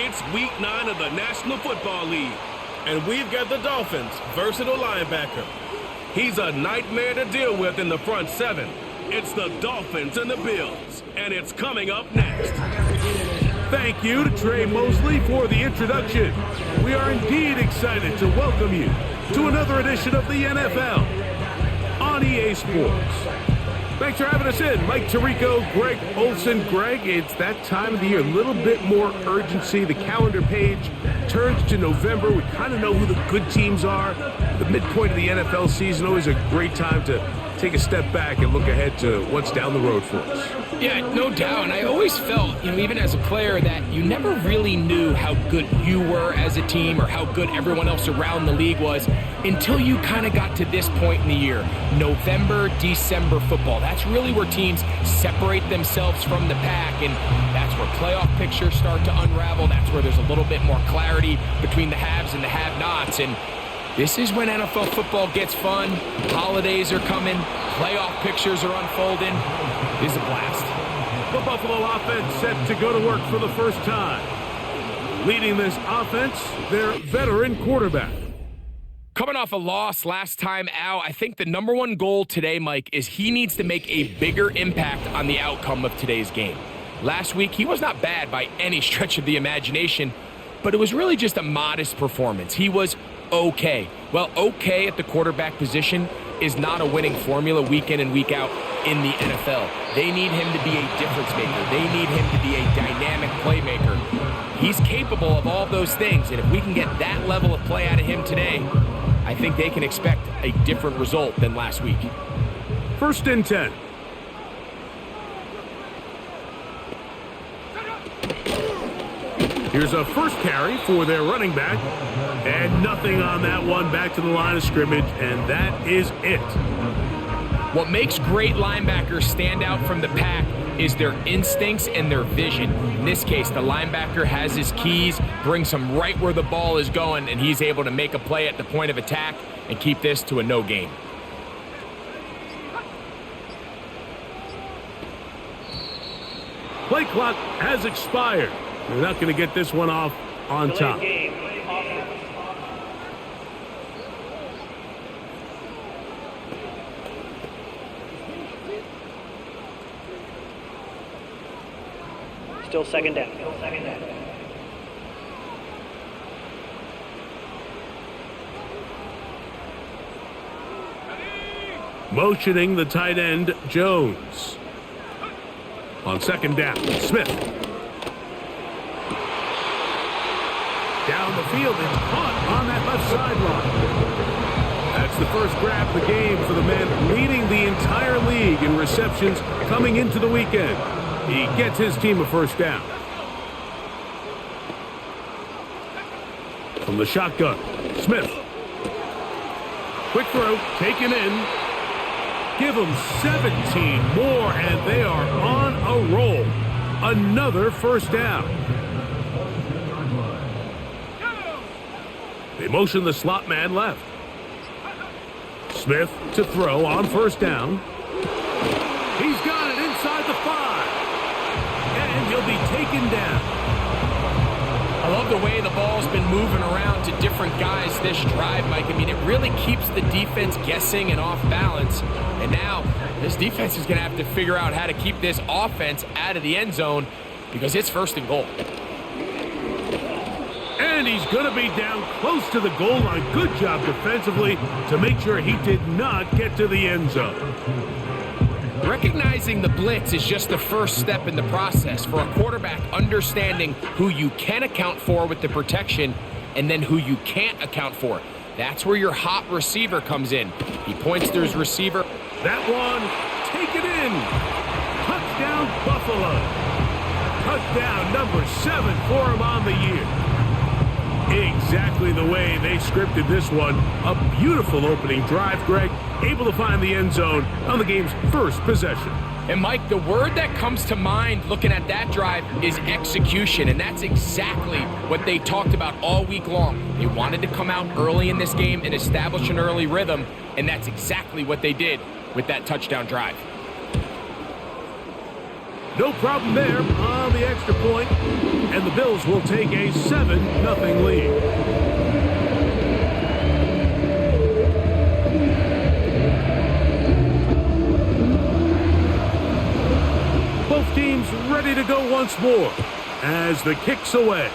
It's week 9 of the National Football League, and we've got the Dolphins' versatile linebacker. He's a nightmare to deal with in the front seven. It's the Dolphins and the Bills, and it's coming up next. Thank you to Trey Mosley for the introduction. We are indeed excited to welcome you to another edition of the NFL on EA Sports. Thanks for having us in. Mike Tirico, Greg Olson. Greg, it's that time of the year. A little bit more urgency. The calendar page turns to November. We kind of know who the good teams are. The midpoint of the NFL season, always a great time to take a step back and look ahead to what's down the road for us. Yeah, no doubt. And I always felt, even as a player, that you never really knew how good you were as a team or how good everyone else around the league was until you kind of got to this point in the year. November, December football. That's really where teams separate themselves from the pack, and that's where playoff pictures start to unravel. That's where there's a little bit more clarity between the haves and the have-nots. And this is when NFL football gets fun. Holidays are coming. Playoff pictures are unfolding. It's a blast. The Buffalo offense set to go to work for the first time. Leading this offense, their veteran quarterback. Coming off a loss last time out, I think the number one goal today, Mike, is he needs to make a bigger impact on the outcome of today's game. Last week, he was not bad by any stretch of the imagination, but it was really just a modest performance. He was okay. Well, okay at the quarterback position is not a winning formula week in and week out in the NFL. They need him to be a difference maker. They need him to be a dynamic playmaker. He's capable of all those things, and if we can get that level of play out of him today, I think they can expect a different result than last week. 1st and 10. Here's a first carry for their running back. And nothing on that one, back to the line of scrimmage, and that is it. What makes great linebackers stand out from the pack is their instincts and their vision. In this case, the linebacker has his keys, brings him right where the ball is going, and he's able to make a play at the point of attack and keep this to a no gain. Play clock has expired. They're not going to get this one off on top. Still second down. Motioning the tight end, Jones. On 2nd down, Smith. Down the field, it's caught on that left sideline. That's the first grab of the game for the man leading the entire league in receptions coming into the weekend. He gets his team a first down. From the shotgun, Smith. Quick throw, taken in. Give them 17 more, and they are on a roll. Another first down. They motion the slot man left. Smith to throw on 1st down. He's got it inside the 5. And he'll be taken down. I love the way the ball's been moving around to different guys this drive, Mike. I mean, it really keeps the defense guessing and off balance. And now this defense is going to have to figure out how to keep this offense out of the end zone because it's 1st and goal. And he's going to be down close to the goal line. Good job defensively to make sure he did not get to the end zone. Recognizing the blitz is just the first step in the process for a quarterback, understanding who you can account for with the protection and then who you can't account for. That's where your hot receiver comes in. He points to his receiver. That one, take it in. Touchdown, Buffalo. Touchdown number 7 for him on the year. Exactly the way they scripted this one. A beautiful opening drive, Greg. Able to find the end zone on the game's first possession. And Mike, the word that comes to mind looking at that drive is execution, and that's exactly what they talked about all week long. They wanted to come out early in this game and establish an early rhythm, and that's exactly what they did with that touchdown drive. No problem there on the extra point, and the Bills will take a 7-0 lead. Both teams ready to go once more as the kick's away.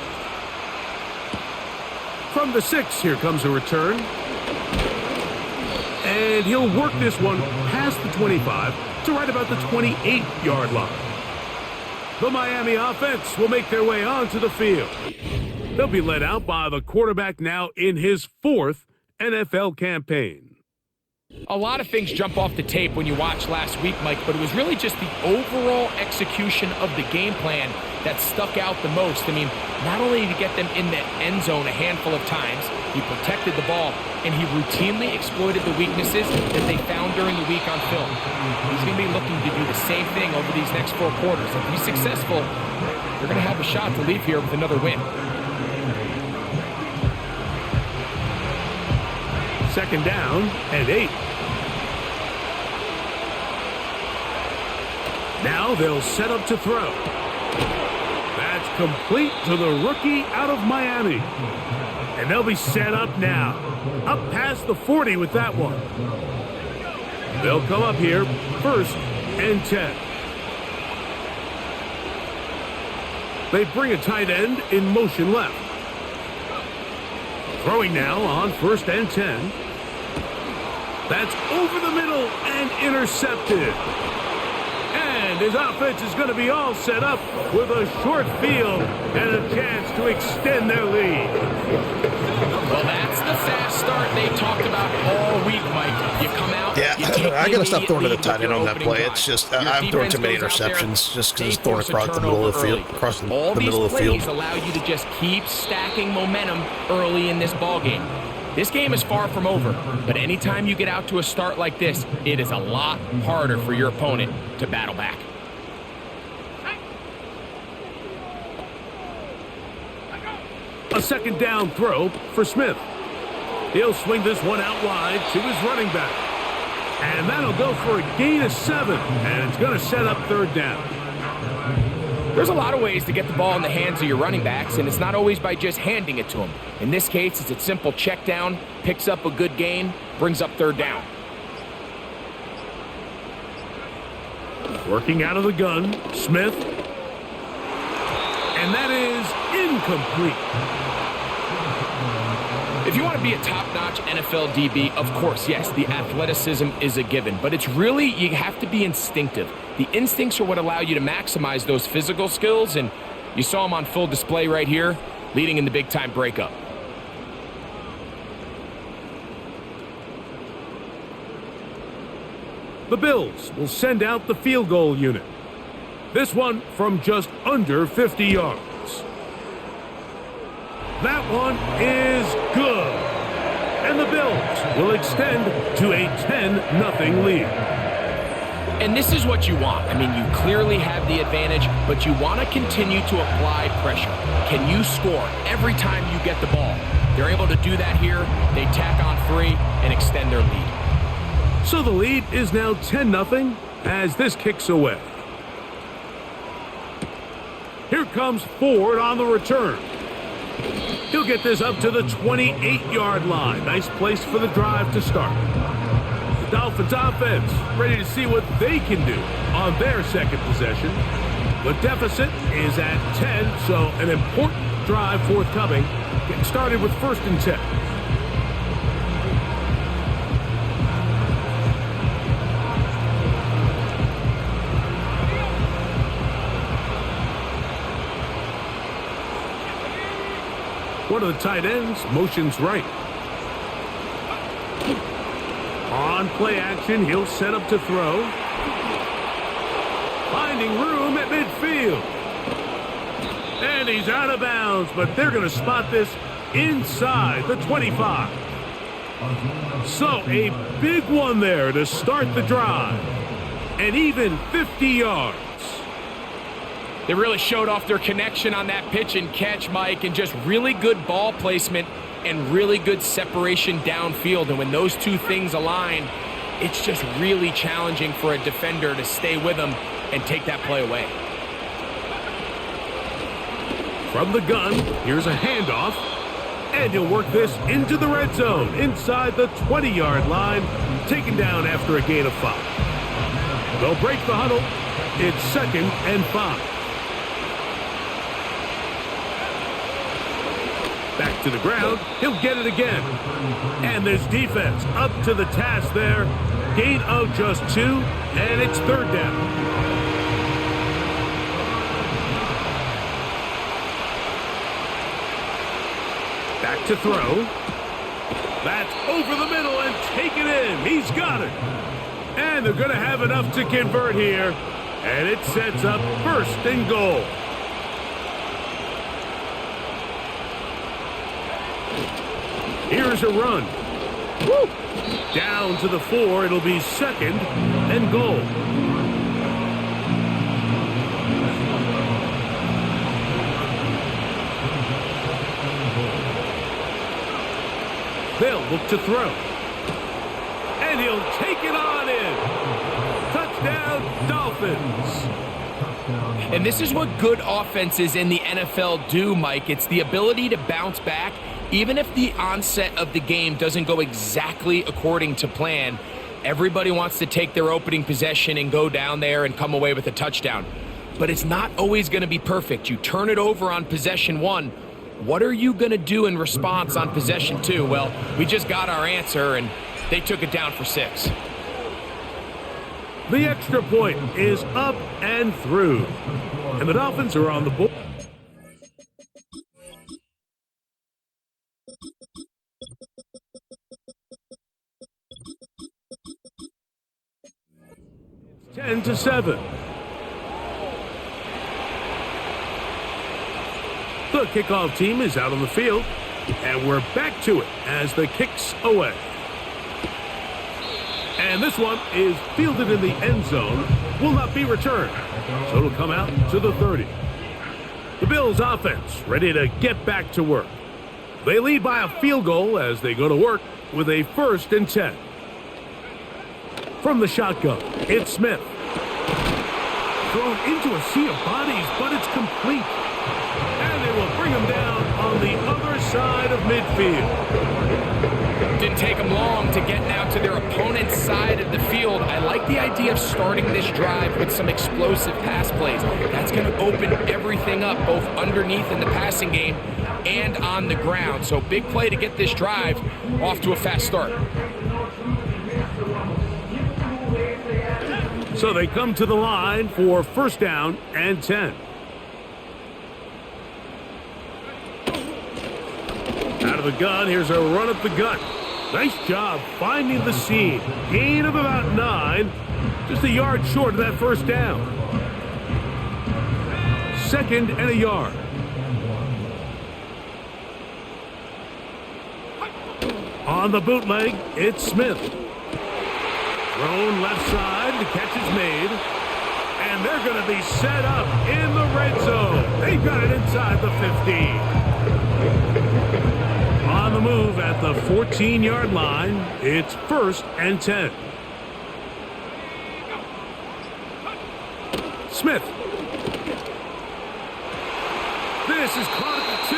From the 6, here comes a return. And he'll work this one past the 25 to right about the 28-yard line. The Miami offense will make their way onto the field. They'll be led out by the quarterback now in his 4th NFL campaign. A lot of things jump off the tape when you watch last week, Mike, but it was really just the overall execution of the game plan that stuck out the most. I mean, not only did he get them in the end zone a handful of times, he protected the ball, and he routinely exploited the weaknesses that they found during the week on film. He's going to be looking to do the same thing over these next 4 quarters. If he's successful, they're going to have a shot to leave here with another win. Second down and 8. Now they'll set up to throw. That's complete to the rookie out of Miami. And they'll be set up now. Up past the 40 with that one. They'll come up here, 1st and 10. They bring a tight end in motion left. Throwing now on 1st and 10. That's over the middle and intercepted. And his offense is going to be all set up with a short field and a chance to extend their lead. Well, that's the fast start they talked about all week, Mike. You come out, I got to stop throwing to the tight end on that play. It's just, I'm throwing too many interceptions just because it's thrown across the middle of the field. All these plays allow you to just keep stacking momentum early in this ball game. This game is far from over, but anytime you get out to a start like this, it is a lot harder for your opponent to battle back. A second down throw for Smith. He'll swing this one out wide to his running back. And that'll go for a gain of 7, and it's going to set up 3rd down. There's a lot of ways to get the ball in the hands of your running backs, and it's not always by just handing it to them. In this case, it's a simple check down, picks up a good gain, brings up 3rd down. Working out of the gun, Smith. And that is incomplete. If you want to be a top-notch NFL DB, of course, yes, the athleticism is a given. But it's really, you have to be instinctive. The instincts are what allow you to maximize those physical skills, and you saw them on full display right here, leading in the big-time breakup. The Bills will send out the field goal unit. This one from just under 50 yards. That one is good. And the Bills will extend to a 10-0 lead. And this is what you want. I mean, you clearly have the advantage, but you want to continue to apply pressure. Can you score every time you get the ball? They're able to do that here. They tack on 3 and extend their lead. So the lead is now 10-0 as this kicks away. Here comes Ford on the return. He'll get this up to the 28-yard line. Nice place for the drive to start. The Dolphins offense ready to see what they can do on their second possession. The deficit is at 10, so an important drive forthcoming. Getting started with 1st and 10. One of the tight ends motions right. On play action, he'll set up to throw. Finding room at midfield. And he's out of bounds, but they're going to spot this inside the 25. So a big one there to start the drive. And even 50 yards. They really showed off their connection on that pitch and catch, Mike, and just really good ball placement and really good separation downfield. And when those two things align, it's just really challenging for a defender to stay with them and take that play away. From the gun, here's a handoff. And he'll work this into the red zone, inside the 20-yard line, taken down after a gain of 5. They'll break the huddle. It's 2nd and 5. Back to the ground. He'll get it again. And there's defense up to the task there. Gain of just 2, and it's 3rd down. Back to throw. That's over the middle and taken in. He's got it. And they're going to have enough to convert here. And it sets up 1st and goal. Here's a run. Woo! Down to the 4. It'll be 2nd and goal. They'll look to throw. And he'll take it on in. Touchdown, Dolphins. And this is what good offenses in the NFL do, Mike. It's the ability to bounce back, even if the onset of the game doesn't go exactly according to plan. Everybody wants to take their opening possession and go down there and come away with a touchdown. But it's not always going to be perfect. You turn it over on possession 1. What are you going to do in response on possession 2? Well, we just got our answer, and they took it down for 6. The extra point is up and through. And the Dolphins are on the board. It's 10-7. The kickoff team is out on the field, and we're back to it as the kick's away. And this one is fielded in the end zone, will not be returned, so it'll come out to the 30. The Bills offense ready to get back to work. They lead by a field goal as they go to work with a 1st and 10. From the shotgun, it's Smith. Thrown into a sea of bodies, but it's complete. And they will bring him down on the other side of midfield. Didn't take them long to get now to their opponent's side of the field. I like the idea of starting this drive with some explosive pass plays. That's going to open everything up, both underneath in the passing game and on the ground. So big play to get this drive off to a fast start. So they come to the line for 1st down and 10. Out of the gun, here's a run up the gut. Nice job finding the seam. Gain of about 9. Just a yard short of that 1st down. 2nd and a yard. On the bootleg, it's Smith. Thrown left side, the catch is made. And they're going to be set up in the red zone. They've got it inside the 15. On the move at the 14-yard line, it's 1st and 10. Smith. This is caught at 2.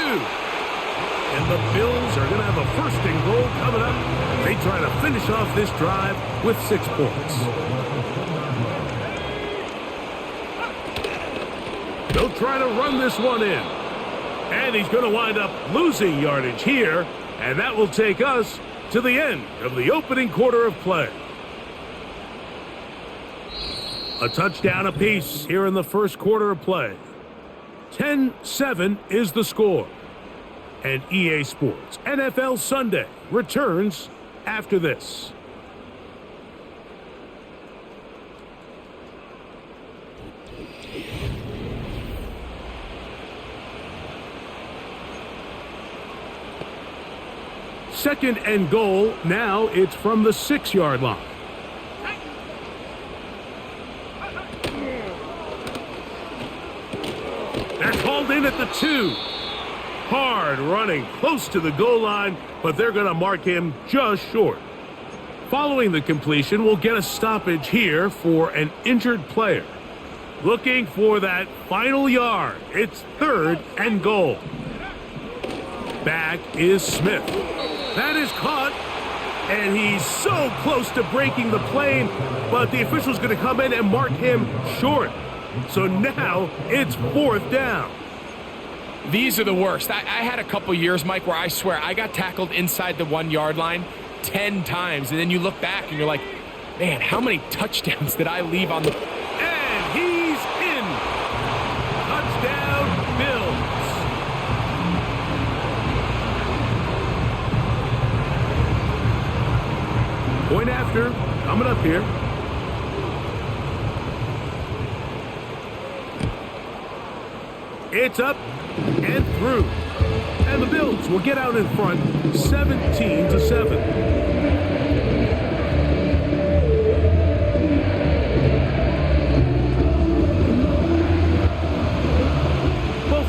And the Bills are going to have a 1st and goal coming up. They try to finish off this drive with 6 points. They'll try to run this one in. And he's going to wind up losing yardage here, and that will take us to the end of the opening quarter of play. A touchdown apiece here in the 1st quarter of play. 10-7 is the score. And EA Sports NFL Sunday returns after this. Second and goal. Now it's from the 6-yard line. That's hauled in at the 2. Hard running close to the goal line, but they're going to mark him just short. Following the completion, we'll get a stoppage here for an injured player. looking for that final yard. It's 3rd and goal. Back is Smith. That is caught, and he's so close to breaking the plane, but the official's going to come in and mark him short. So now it's 4th down. These are the worst. I had a couple years, Mike, where I swear I got tackled inside the 1 yard line 10 times, and then you look back and you're like, man, how many touchdowns did I leave on the... And he's in. Touchdown, Bills. Point after, coming up here. It's up and through. And the Bills will get out in front 17-7.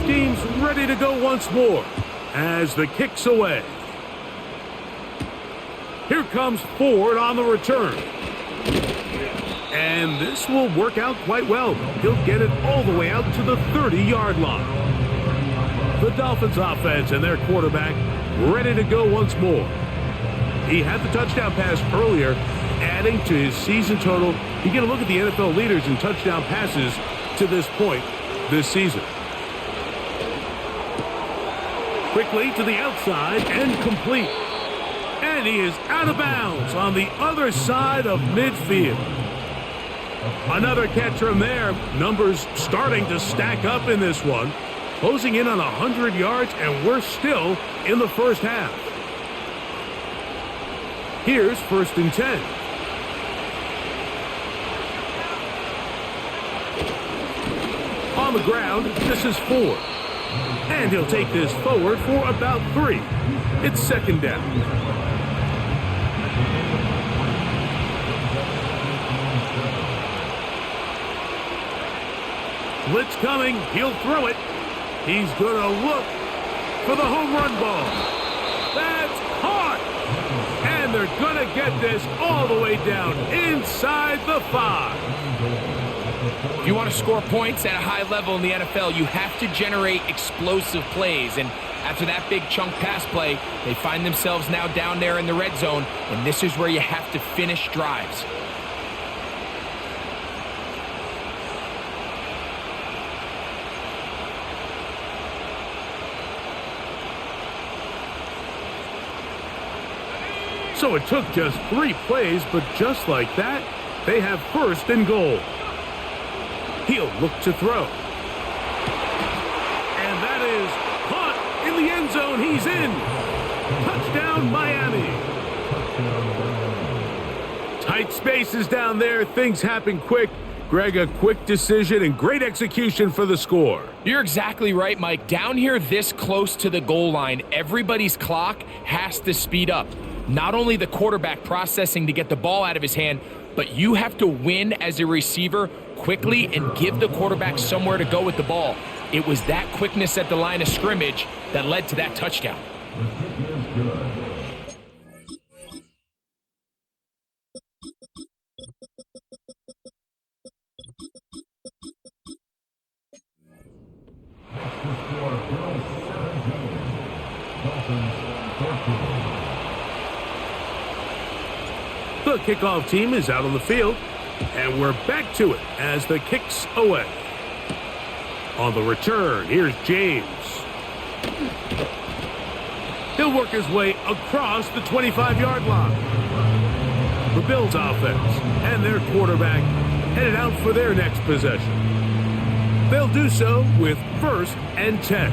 Teams ready to go once more as the kick's away. Here comes Ford on the return. And this will work out quite well. He'll get it all the way out to the 30-yard line. The Dolphins offense and their quarterback ready to go once more. He had the touchdown pass earlier, adding to his season total. You get a look at the NFL leaders in touchdown passes to this point this season. Quickly to the outside and complete. And he is out of bounds on the other side of midfield. Another catch from there. Numbers starting to stack up in this one. Closing in on 100 yards, and we're still in the first half. Here's 1st and 10. On the ground, this is Ford. And he'll take this forward for about 3. It's 2nd down. Blitz coming. He'll throw it. He's going to look for the home run ball. That's caught. And they're going to get this all the way down inside the 5. If you want to score points at a high level in the NFL, you have to generate explosive plays. And after that big chunk pass play, they find themselves now down there in the red zone, and this is where you have to finish drives. So it took just 3 plays, but just like that, they have 1st and goal. He'll look to throw. And that is caught in the end zone. He's in. Touchdown, Miami. Tight spaces down there. Things happen quick. Greg, a quick decision and great execution for the score. You're exactly right, Mike. Down here this close to the goal line, everybody's clock has to speed up. Not only the quarterback processing to get the ball out of his hand, but you have to win as a receiver quickly and give the quarterback somewhere to go with the ball. It was that quickness at the line of scrimmage that led to that touchdown. The kickoff team is out on the field, and we're back to it as the kick's away. On the return, here's James. He'll work his way across the 25-yard line. The Bills offense and their quarterback headed out for their next possession. They'll do so with 1st and 10.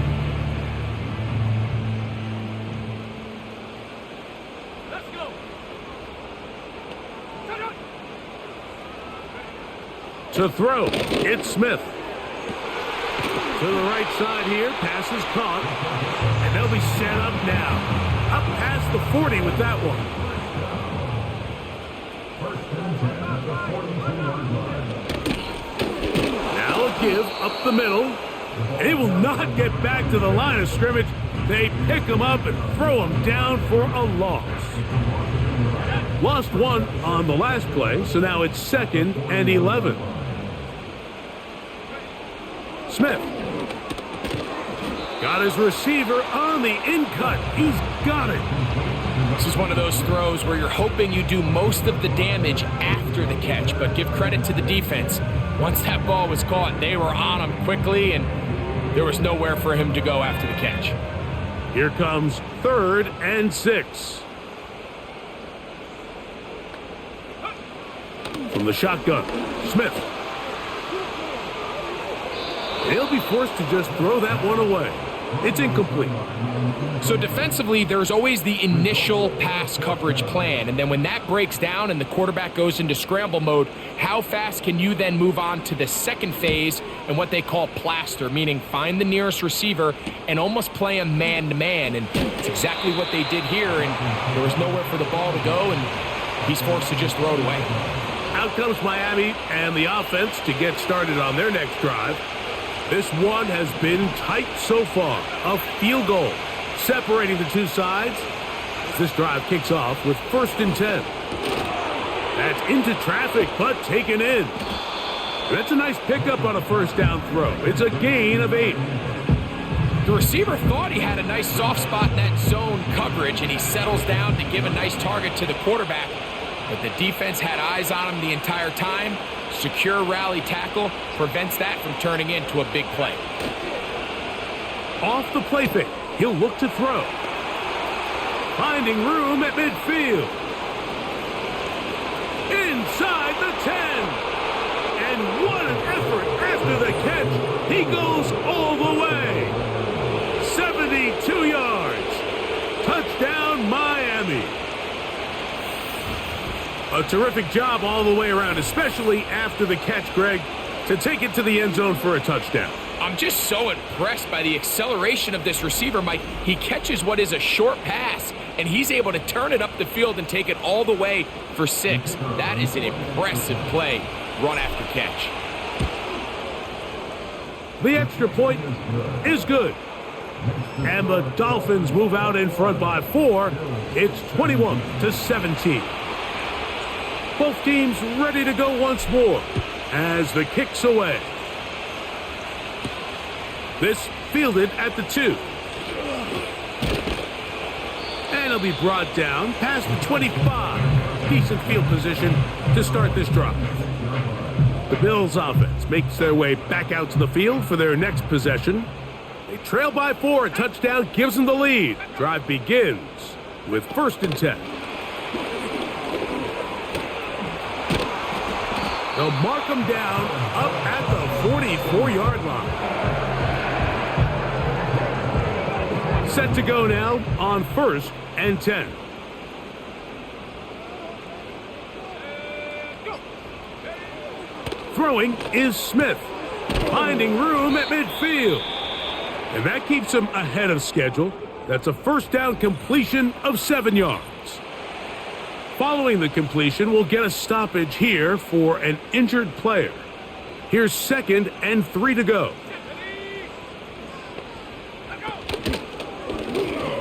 To throw, it's Smith. To the right side here, pass is caught. And they'll be set up now. Up past the 40 with that one. Now a give up the middle. And he will not get back to the line of scrimmage. They pick him up and throw him down for a loss. Lost 1 on the last play, so now it's 2nd and 11. Smith. Got his receiver on the in-cut. He's got it. This is one of those throws where you're hoping you do most of the damage after the catch, but give credit to the defense. Once that ball was caught, they were on him quickly, and there was nowhere for him to go after the catch. Here comes 3rd and 6. From the shotgun, Smith. He'll be forced to just throw that one away. It's incomplete. So defensively, there's always the initial pass coverage plan, and then when that breaks down and the quarterback goes into scramble mode, how fast can you then move on to the second phase and what they call plaster, meaning find the nearest receiver and almost play him man-to-man, and it's exactly what they did here, and there was nowhere for the ball to go, and he's forced to just throw it away. Out comes Miami and the offense to get started on their next drive. This one has been tight so far. A field goal separating the two sides. This drive kicks off with 1st and 10. That's into traffic, but taken in. That's a nice pickup on a first down throw. It's a gain of 8. The receiver thought he had a nice soft spot in that zone coverage, and he settles down to give a nice target to the quarterback. But the defense had eyes on him the entire time. Secure rally tackle prevents that from turning into a big play. Off the play fake, he'll look to throw. Finding room at midfield. Inside the 10. And what an effort after the catch. He goes all the way. 72 yards. Touchdown, Miami. A terrific job all the way around, especially after the catch, Greg, to take it to the end zone for a touchdown. I'm just so impressed by the acceleration of this receiver, Mike. He catches what is a short pass, and he's able to turn it up the field and take it all the way for 6. That is an impressive play, run after catch. The extra point is good. And the Dolphins move out in front by 4. It's 21-17. Both teams ready to go once more as the kick's away. This fielded at the 2. And he'll be brought down past the 25. Decent field position to start this drive. The Bills offense makes their way back out to the field for their next possession. They trail by 4. A touchdown gives them the lead. Drive begins with 1st and 10. They'll mark them down up at the 44-yard line. Set to go now on 1st and 10. Throwing is Smith. Finding room at midfield. And that keeps him ahead of schedule. That's a first down completion of 7 yards. Following the completion, we'll get a stoppage here for an injured player. Here's 2nd and 3 to go.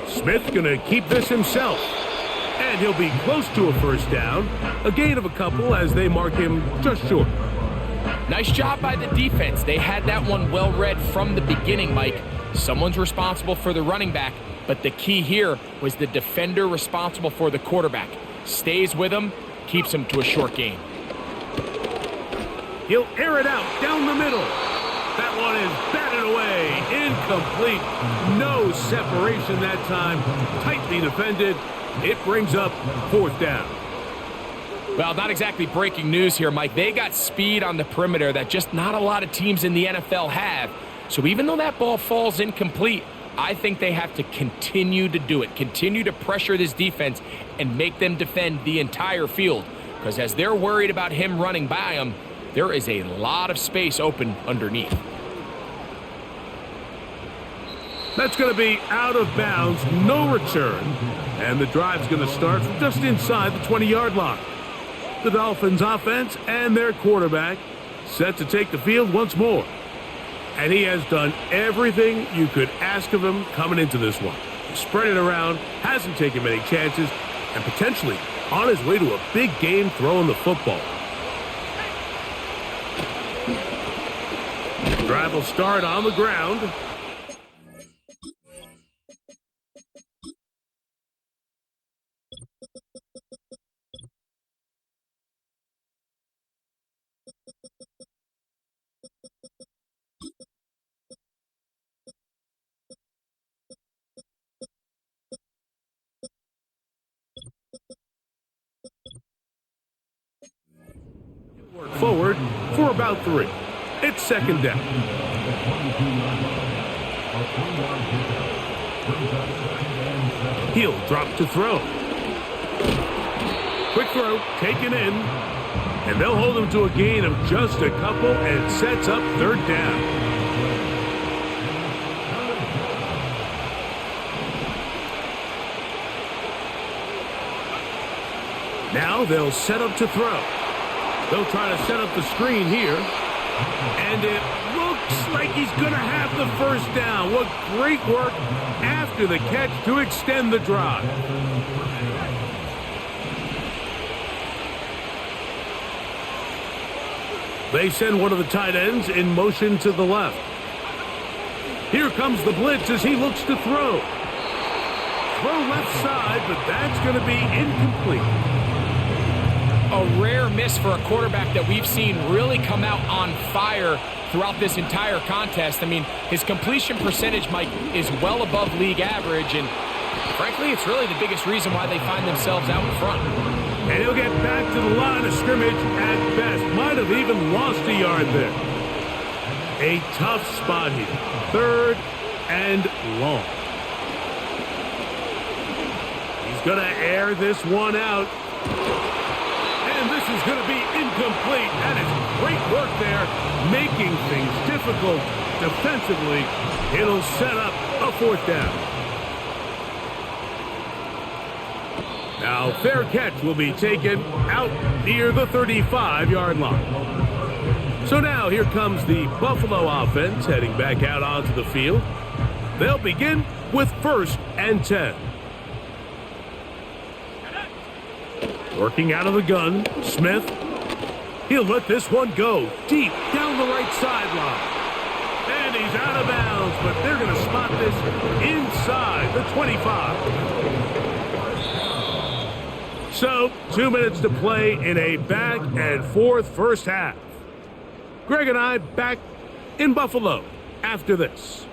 Smith gonna keep this himself. And he'll be close to a first down. A gain of a couple as they mark him just short. Nice job by the defense. They had that one well read from the beginning, Mike. Someone's responsible for the running back, but the key here was the defender responsible for the quarterback. Stays with him, keeps him to a short gain. He'll air it out down the middle. That one is batted away. Incomplete. No separation that time. Tightly defended. It brings up 4th down. Well, not exactly breaking news here, Mike. They got speed on the perimeter that just not a lot of teams in the NFL have. So even though that ball falls incomplete, I think they have to continue to do it. Continue to pressure this defense and make them defend the entire field. Because as they're worried about him running by them, there is a lot of space open underneath. That's going to be out of bounds, no return. And the drive's going to start from just inside the 20-yard line. The Dolphins offense and their quarterback set to take the field once more. And he has done everything you could ask of him coming into this one. Spread it around, hasn't taken many chances, and potentially on his way to a big game throwing the football. Drive will start on the ground. Work forward for about 3. It's second down. He'll drop to throw. Quick throw, taken in. And they'll hold him to a gain of just a couple and sets up third down. Now they'll set up to throw. They'll try to set up the screen here. And it looks like he's going to have the first down. What great work after the catch to extend the drive. They send one of the tight ends in motion to the left. Here comes the blitz as he looks to throw. Throw left side, but that's going to be incomplete. A rare miss for a quarterback that we've seen really come out on fire throughout this entire contest. I mean, his completion percentage, Mike, is well above league average, and frankly, it's really the biggest reason why they find themselves out in front. And he'll get back to the line of scrimmage at best. Might have even lost a yard there. A tough spot here. 3rd and long. He's going to air this one out. And this is going to be incomplete. That is great work there, making things difficult defensively. It'll set up a 4th down. Now, fair catch will be taken out near the 35-yard line. So now here comes the Buffalo offense heading back out onto the field. They'll begin with 1st and 10. Working out of the gun, Smith. He'll let this one go deep down the right sideline. And he's out of bounds, but they're going to spot this inside the 25. So, 2 minutes to play in a back-and-forth first half. Greg and I back in Buffalo after this.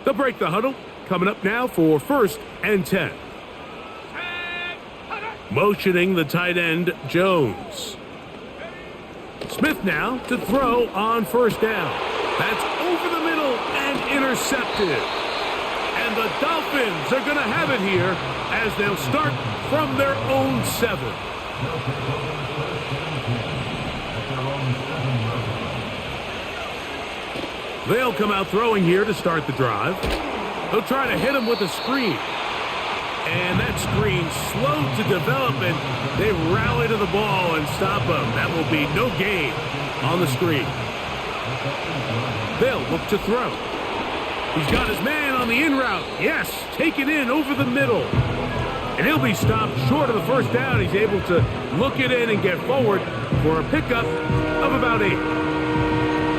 They'll break the huddle. Coming up now for 1st and 10. Motioning the tight end, Jones. Smith now to throw on 1st down. That's over the middle and intercepted. And the Dolphins are going to have it here as they'll start from their own 7. They'll come out throwing here to start the drive. They'll try to hit him with a screen. And that screen slowed to develop, and they rally to the ball and stop him. That will be no gain on the screen. They'll look to throw. He's got his man on the in route. Yes, taken in over the middle. And he'll be stopped short of the 1st down. He's able to look it in and get forward for a pickup of about 8.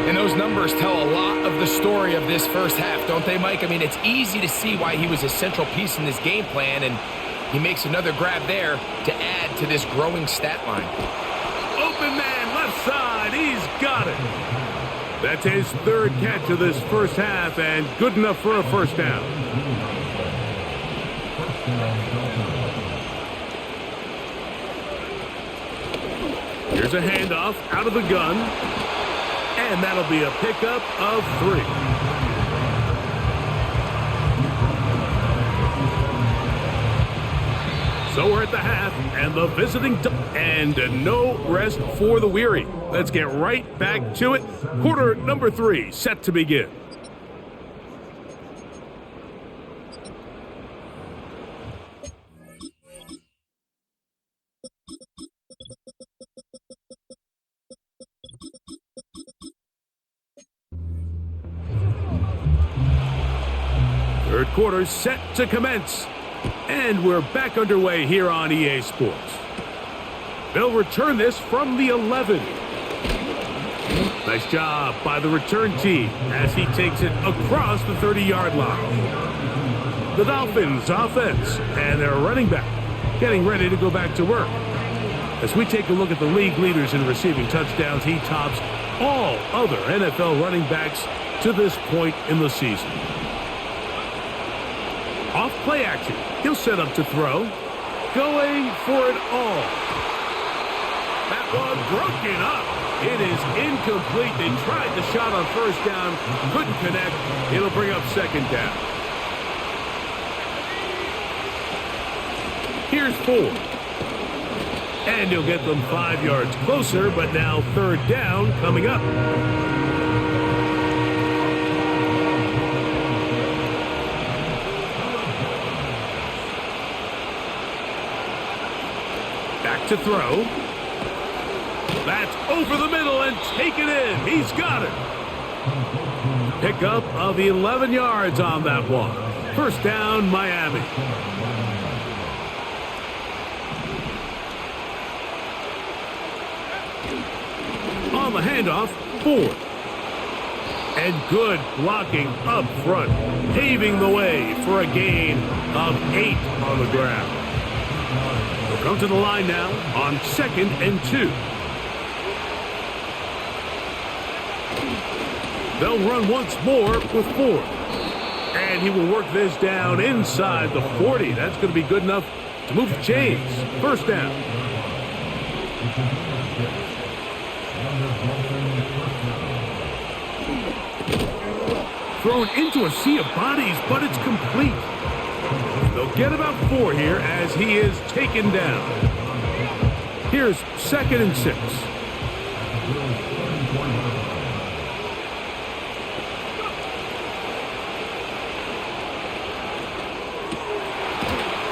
And those numbers tell a lot of the story of this first half, don't they, Mike? I mean, it's easy to see why he was a central piece in this game plan, and he makes another grab there to add to this growing stat line. Open man, left side. He's got it. That's his 3rd catch of this first half, and good enough for a 1st down. Here's a handoff out of the gun. And that'll be a pickup of 3. So we're at the half, and the visiting and no rest for the weary. Let's get right back to it. Quarter number 3 set to begin. Third quarter set to commence. And we're back underway here on EA Sports. They'll return this from the 11. The Nice job by the return team as he takes it across the 30-yard line. The Dolphins offense and their running back getting ready to go back to work. As we take a look at the league leaders in receiving touchdowns, he tops all other NFL running backs to this point in the season. Off play action. He'll set up to throw. Going for it all. That one broken up. It is incomplete. They tried the shot on first down. Couldn't connect. It'll bring up second down. Here's 4. And he'll get them 5 yards closer, but now third down coming up. Back to throw. That's over the middle and taken in. He's got it. Pickup of 11 yards on that one. First down, Miami. On the handoff, Ford. And good blocking up front, paving the way for a gain of 8 on the ground. They'll come to the line now on 2nd and 2. They'll run once more with Ford. And he will work this down inside the 40. That's going to be good enough to move the chains. First down. Thrown into a sea of bodies, but it's complete. They'll get about 4 here as he is taken down. Here's 2nd and 6.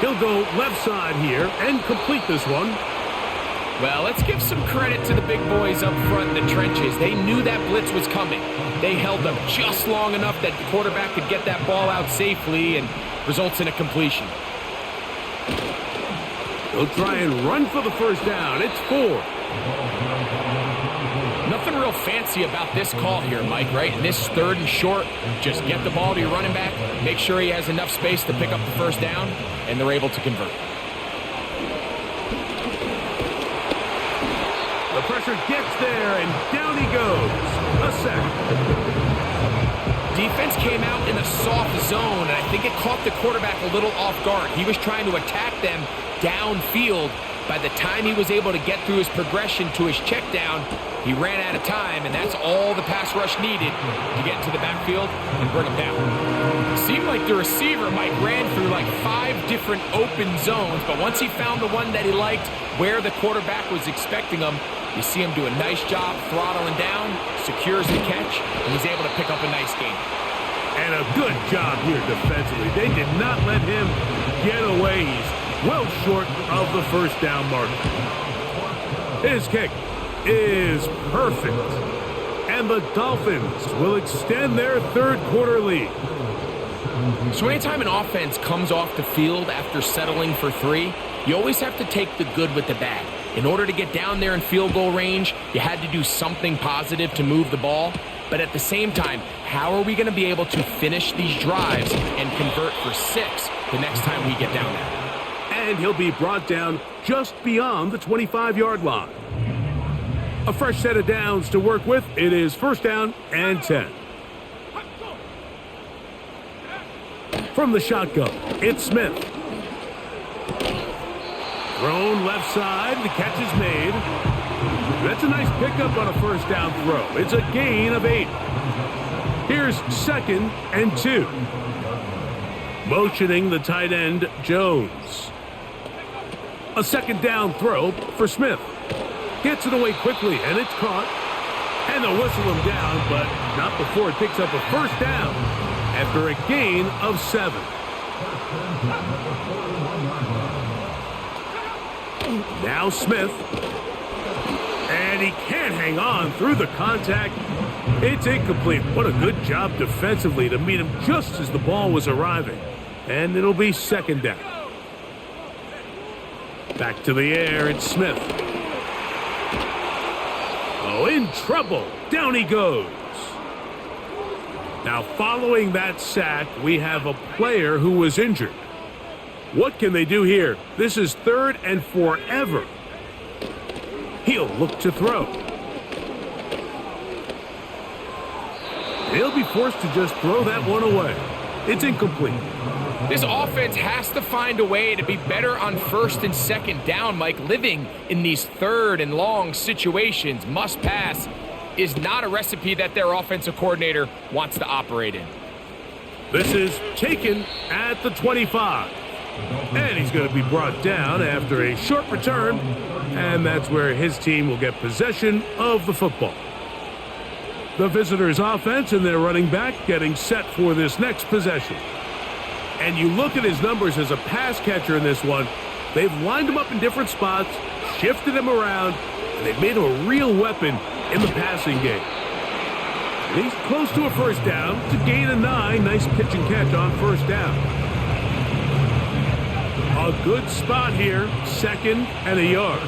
He'll go left side here and complete this one. Well, let's give some credit to the big boys up front in the trenches. They knew that blitz was coming. They held up just long enough that the quarterback could get that ball out safely and results in a completion. They'll try and run for the first down. It's 4. Nothing real fancy about this call here, Mike, right? In this 3rd and short, just get the ball to your running back, make sure he has enough space to pick up the first down, and they're able to convert. The pressure gets there, and down he goes. A sack. Defense came out in a soft zone, and I think it caught the quarterback a little off guard. He was trying to attack them downfield. By the time he was able to get through his progression to his check down, he ran out of time, and that's all the pass rush needed to get into the backfield and bring him down. It seemed like the receiver, Mike, ran through like 5 different open zones, but once he found the one that he liked, where the quarterback was expecting him, you see him do a nice job throttling down, secures the catch, and he's able to pick up a nice gain. And a good job here defensively. They did not let him get away. He's well short of the first down marker. His kick is perfect. And the Dolphins will extend their 3rd quarter lead. So anytime an offense comes off the field after settling for 3, you always have to take the good with the bad. In order to get down there in field goal range, you had to do something positive to move the ball. But at the same time, how are we going to be able to finish these drives and convert for 6 the next time we get down there? And he'll be brought down just beyond the 25-yard line. A fresh set of downs to work with. It is first down and 10. From the shotgun, it's Smith. Thrown left side. The catch is made. That's a nice pickup on a first down throw. It's a gain of 8. Here's 2nd and 2. Motioning the tight end, Jones. A second down throw for Smith. Gets it away quickly, and it's caught. And they'll whistle him down, but not before it picks up a first down after a gain of 7. Now Smith. And he can't hang on through the contact. It's incomplete. What a good job defensively to meet him just as the ball was arriving. And it'll be second down. Back to the air, it's Smith. Oh, in trouble. Down he goes. Now, following that sack, we have a player who was injured. What can they do here? This is 3rd and forever. He'll look to throw. He'll be forced to just throw that one away. It's incomplete. This offense has to find a way to be better on 1st and 2nd down, Mike. Living in these 3rd and long situations, must pass, is not a recipe that their offensive coordinator wants to operate in. This is taken at the 25. And he's going to be brought down after a short return. And that's where his team will get possession of the football. The visitors' offense and their running back getting set for this next possession. And you look at his numbers as a pass catcher in this one. They've lined him up in different spots, shifted him around, and they've made him a real weapon in the passing game. And he's close to a first down. It's a gain of 9. Nice pitch and catch on first down. A good spot here, 2nd and a yard.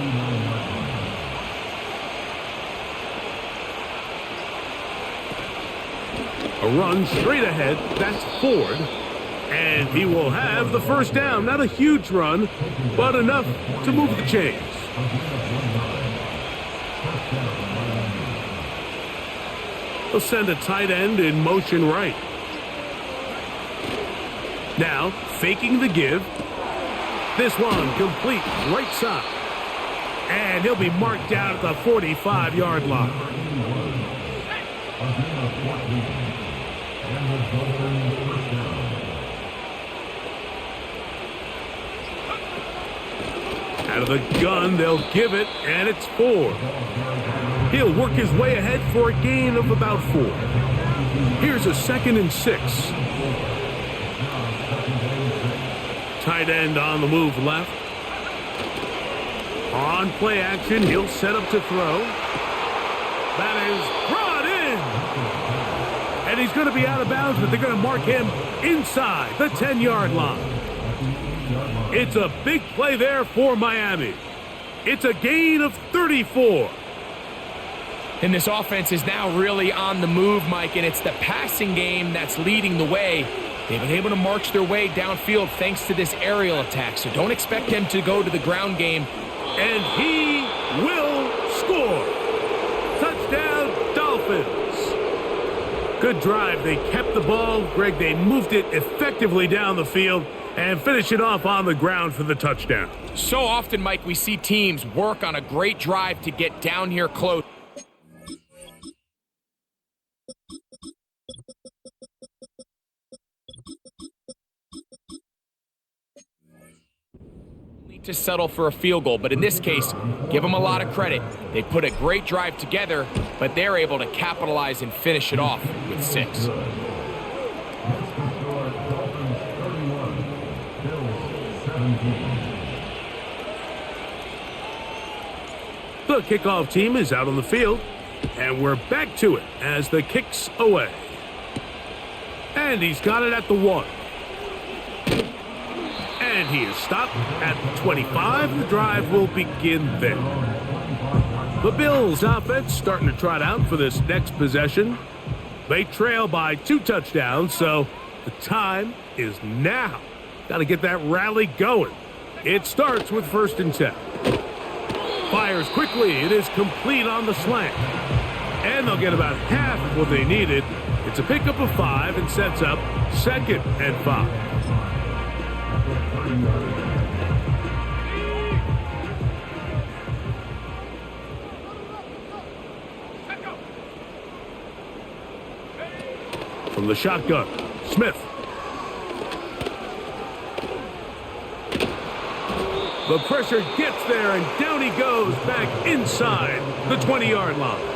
A run straight ahead, that's Ford. And he will have the first down. Not a huge run, but enough to move the chains. He'll send a tight end in motion right. Now, faking the give. This one complete right side. And he'll be marked down at the 45-yard line. Out of the gun, they'll give it, and it's Ford. He'll work his way ahead for a gain of about 4. Here's a 2nd and 6. Tight end on the move left. On play action, he'll set up to throw. That is brought in. And he's going to be out of bounds, but they're going to mark him inside the 10-yard line. It's a big play there for Miami. It's a gain of 34. And this offense is now really on the move, Mike, and it's the passing game that's leading the way. They've been able to march their way downfield thanks to this aerial attack, so don't expect them to go to the ground game. And he will score. Touchdown, Dolphins. Good drive. They kept the ball. Greg, they moved it effectively down the field and finish it off on the ground for the touchdown. So often, Mike, we see teams work on a great drive to get down here close. To settle for a field goal, but in this case, give them a lot of credit. They put a great drive together, but they're able to capitalize and finish it off with 6. The kickoff team is out on the field, and we're back to it as the kick's away. And he's got it at the 1. And he is stopped at the 25. The drive will begin there. The Bills offense starting to trot out for this next possession. They trail by 2 touchdowns, so the time is now. Got to get that rally going. It starts with 1st and 10. Fires quickly. It is complete on the slant. And they'll get about half of what they needed. It's a pickup of 5 and sets up 2nd and 5. From the shotgun, Smith. The pressure gets there, and down he goes back inside the 20-yard line.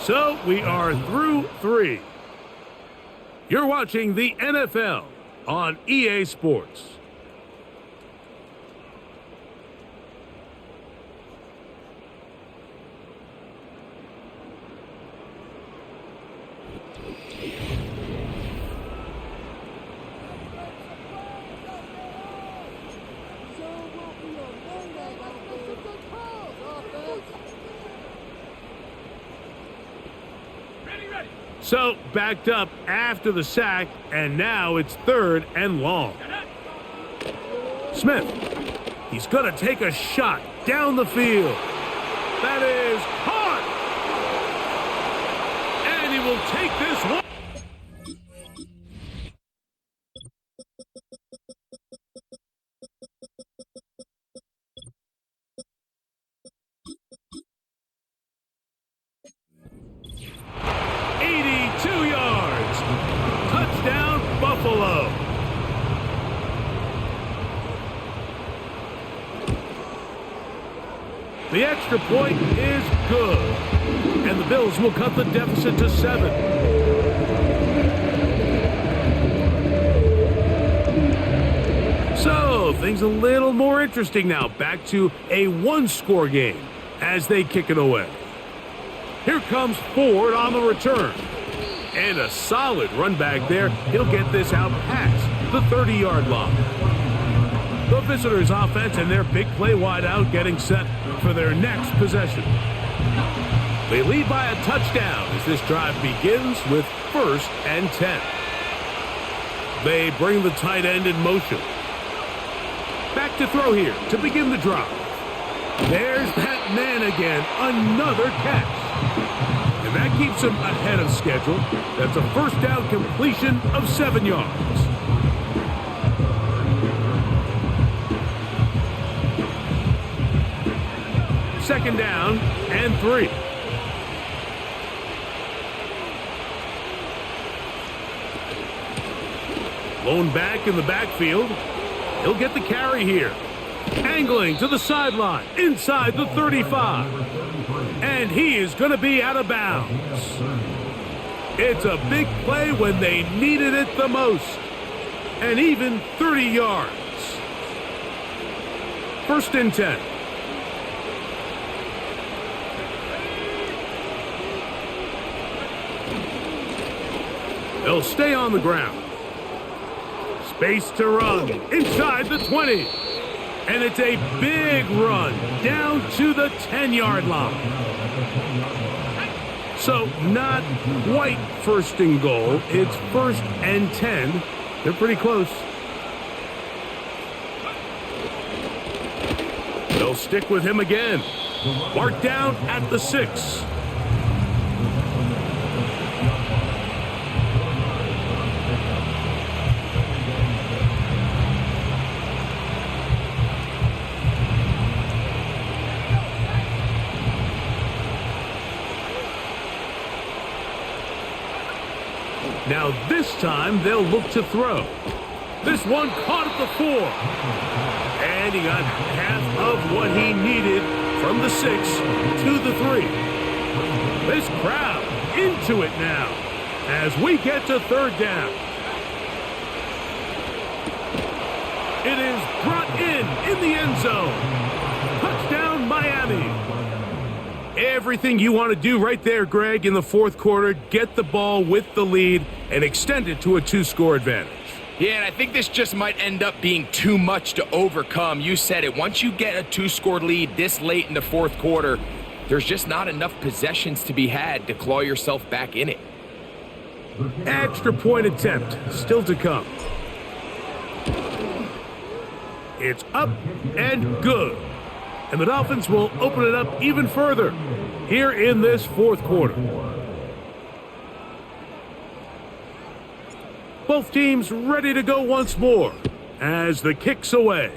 So we are through 3. You're watching the NFL on EA Sports. So, backed up after the sack, and now it's 3rd and long. Smith, he's going to take a shot down the field. That is caught! And he will take this one. Buffalo. The extra point is good, and the Bills will cut the deficit to 7. So, things a little more interesting now. Back to a one-score game as they kick it away. Here comes Ford on the return. And a solid run back there. He'll get this out past the 30-yard line. The visitors' offense and their big play wideout getting set for their next possession. They lead by a touchdown as this drive begins with 1st and 10. They bring the tight end in motion. Back to throw here to begin the drive. There's that man again. Another catch. And that keeps him ahead of schedule. That's a first down completion of 7 yards. Second down and 3. Lone back in the backfield. He'll get the carry here. Angling to the sideline inside the 35. And he is going to be out of bounds. It's a big play when they needed it the most. And even 30 yards. 1st and 10. They'll stay on the ground. Space to run inside the 20. And it's a big run down to the 10-yard line. So not quite 1st and goal. It's 1st and 10. They're pretty close. They'll stick with him again. Marked down at the 6. Now this time they'll look to throw. This one caught at the 4. And he got half of what he needed from the 6 to the 3. This crowd into it now as we get to 3rd down. It is brought in the end zone. Touchdown Miami. Everything you want to do right there, Greg, in the 4th quarter. Get the ball with the lead and extend it to a 2-score advantage. Yeah, and I think this just might end up being too much to overcome. You said it. Once you get a 2-score lead this late in the 4th quarter, there's just not enough possessions to be had to claw yourself back in it. Extra point attempt still to come. It's up and good. And the Dolphins will open it up even further here in this 4th quarter. Both teams ready to go once more as the kick's away.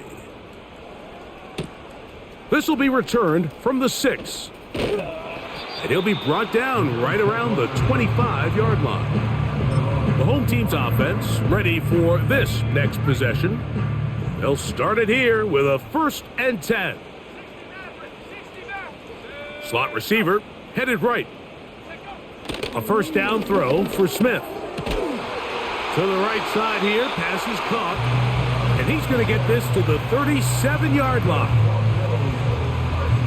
This will be returned from the 6. And he'll be brought down right around the 25-yard line. The home team's offense ready for this next possession. They'll start it here with a 1st and 10. Slot receiver headed right. A 1st down throw for Smith. To the right side here, pass is caught. And he's going to get this to the 37-yard line.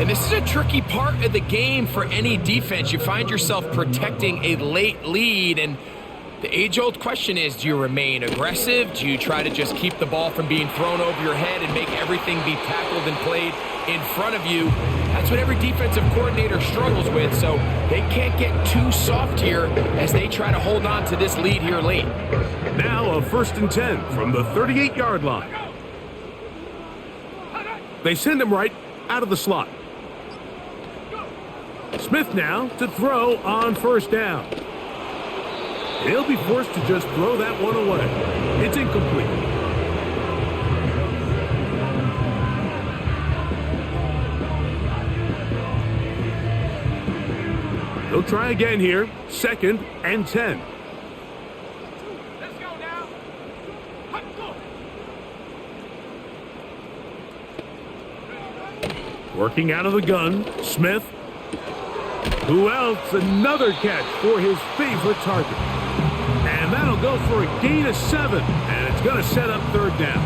And this is a tricky part of the game for any defense. You find yourself protecting a late lead, and The age-old question is, do you remain aggressive? Do you try to just keep the ball from being thrown over your head and make everything be tackled and played in front of you? That's what every defensive coordinator struggles with, so they can't get too soft here as they try to hold on to this lead here late. Now a 1st and 10 from the 38-yard line. They send him right out of the slot. Smith now to throw on 1st down. He'll be forced to just throw that one away. It's incomplete. They'll try again here. 2nd and 10. Let's go now. Working out of the gun, Smith. Who else? Another catch for his favorite target. And that'll go for a gain of 7. And it's going to set up 3rd down.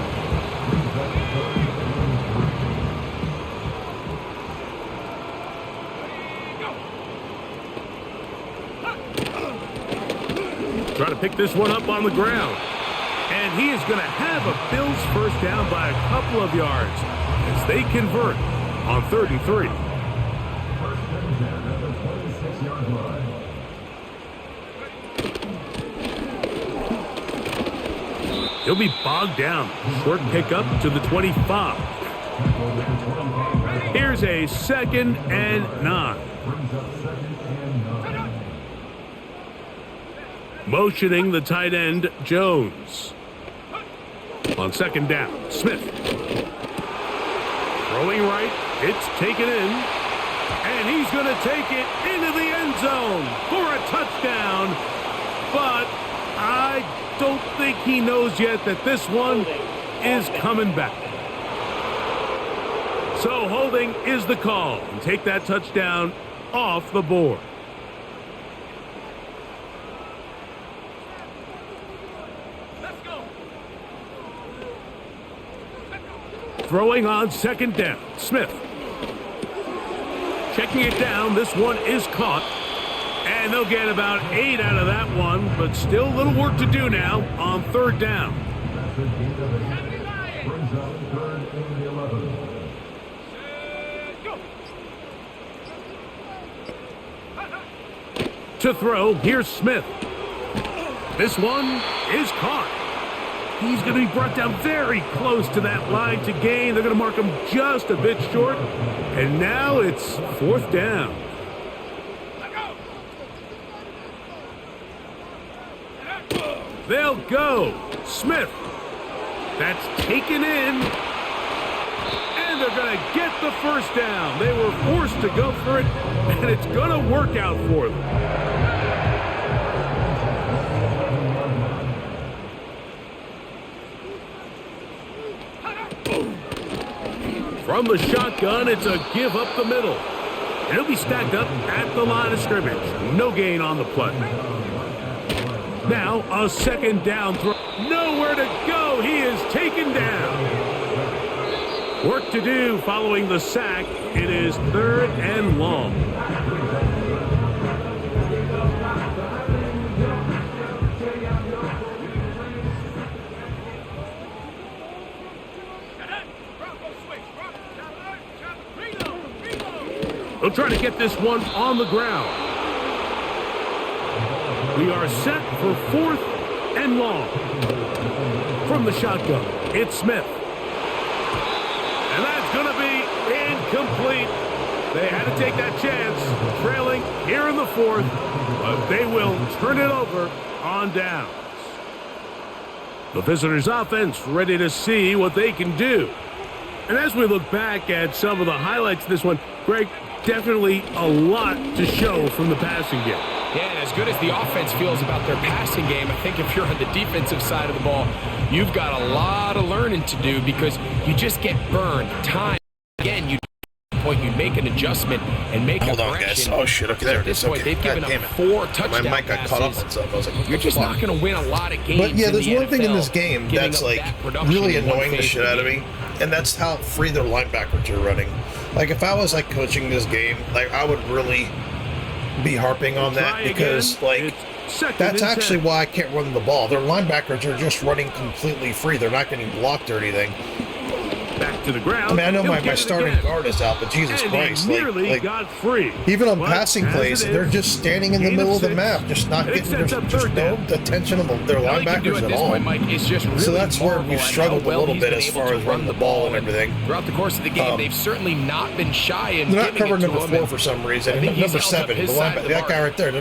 Try to pick this one up on the ground. And he is going to have a Bills 1st down by a couple of yards as they convert on 3rd and 3. He'll be bogged down. Short pickup to the 25. Here's a 2nd and 9. Motioning the tight end, Jones. On 2nd down, Smith. Throwing right, it's taken in. And he's going to take it into the end zone for a touchdown. But I don't think he knows yet that this one is coming back. So holding is the call. And take that touchdown off the board. Throwing on 2nd down, Smith. Checking it down, this one is caught. And they'll get about 8 out of that one, but still a little work to do now on 3rd down. To throw, here's Smith. This one is caught. He's going to be brought down very close to that line to gain. They're going to mark him just a bit short. And now it's 4th down. They'll go. Smith. That's taken in. And they're going to get the 1st down. They were forced to go for it, and it's going to work out for them. From the shotgun, it's a give up the middle. And he'll be stacked up at the line of scrimmage. No gain on the play. Now a 2nd down throw. Nowhere to go. He is taken down. Work to do following the sack. It is 3rd and long. They'll try to get this one on the ground. We are set for 4th and long. From the shotgun, it's Smith. And that's going to be incomplete. They had to take that chance, trailing here in the 4th, but they will turn it over on downs. The visitors' offense ready to see what they can do. And as we look back at some of the highlights of this one, Greg, definitely a lot to show from the passing game. Yeah, and as good as the offense feels about their passing game, I think if you're on the defensive side of the ball, you've got a lot of learning to do because you just get burned time. Again, you make an adjustment and make a correction. Hold on, guys. Oh, shit. Okay, there it is. Okay. They've given up 4 touchdown My mic got caught up on something. I was like, you're just not going to win a lot of games. But yeah, there's one thing in this NFL game that's like really annoying the shit out of me, and that's how free their linebackers are running. Like if I was like coaching this game, like I would really be harping on that because like Second That's and actually 10. why I can't run the ball. Their linebackers are just running completely free. They're not getting blocked or anything. Back to the ground. I mean, I know He'll my get it starting again. guard is out, but Jesus And Christ. he nearly got free. Even on But passing as plays, it is, they're just standing in the gain middle of the 6, map, just not and it getting sets up just third no down. attention of their All he can do linebackers at at this all. point, Mike, is just really So that's where marvel we've at struggled how a well little he's bit been as able far to as run running the ball and everything. Throughout the course of the game, they've certainly not been shy in They're not giving covering it to number him. 4 for some reason. I And think he's number held up 7, his the side of the that guy mark. right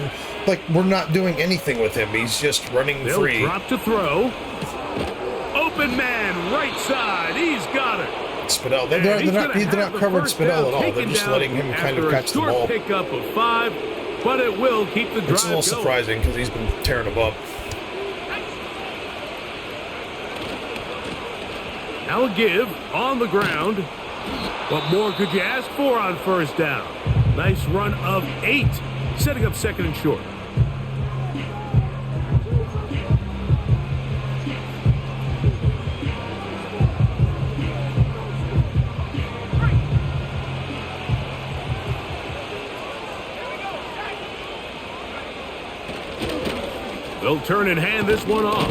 there. We're not doing anything with him. He's just running They'll free. drop to throw. Open man, right side. He's got it. Spinell. And he's gonna They're have not the covering first Spinell down at all. They're taken just down letting him kind of after a catch the short ball. pickup of 5, but it will keep the drive It's a little going. surprising because he's been tearing them up. Now a give on the ground. What more could you ask for on first down? Nice run of 8, setting up second and short. They'll turn and hand this one off.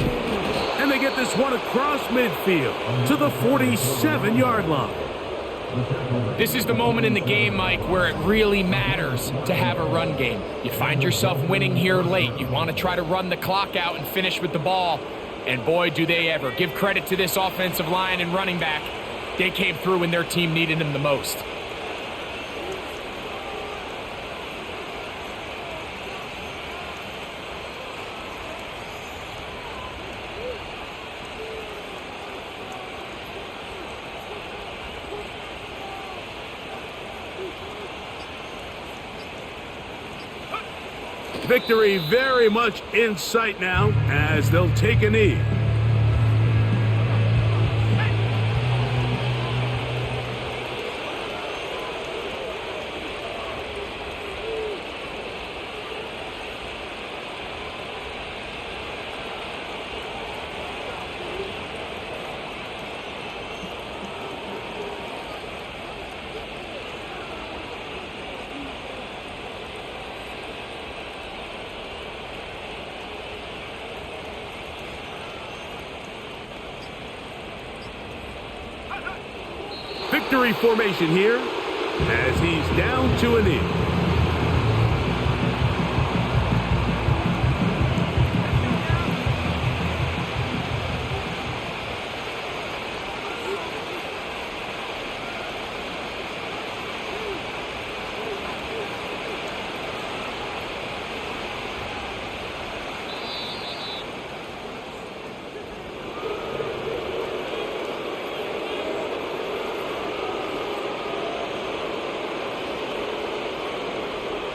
And they get this one across midfield to the 47-yard line. This is the moment in the game, Mike, where it really matters to have a run game. You find yourself winning here late. You want to try to run the clock out and finish with the ball. And boy, do they ever. Give credit to this offensive line and running back. They came through when their team needed them the most. Victory very much in sight now as they'll take a knee. Victory formation here as he's down to a knee.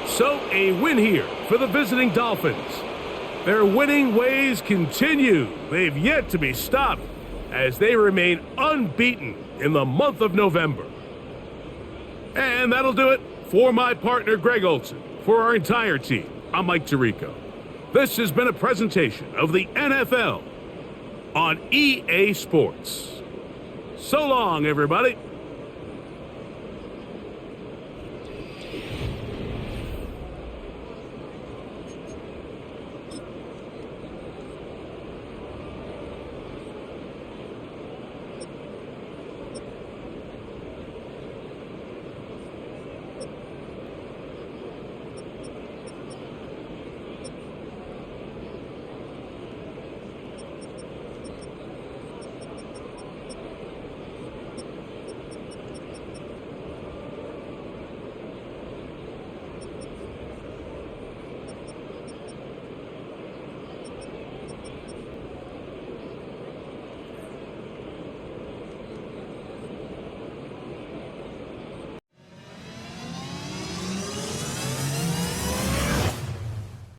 So, a win here for the visiting Dolphins. Their winning ways continue. They've yet to be stopped as they remain unbeaten in the month of November. And that'll do it for my partner, Greg Olson. For our entire team, I'm Mike Tirico. This has been a presentation of the NFL on EA Sports. So long, everybody.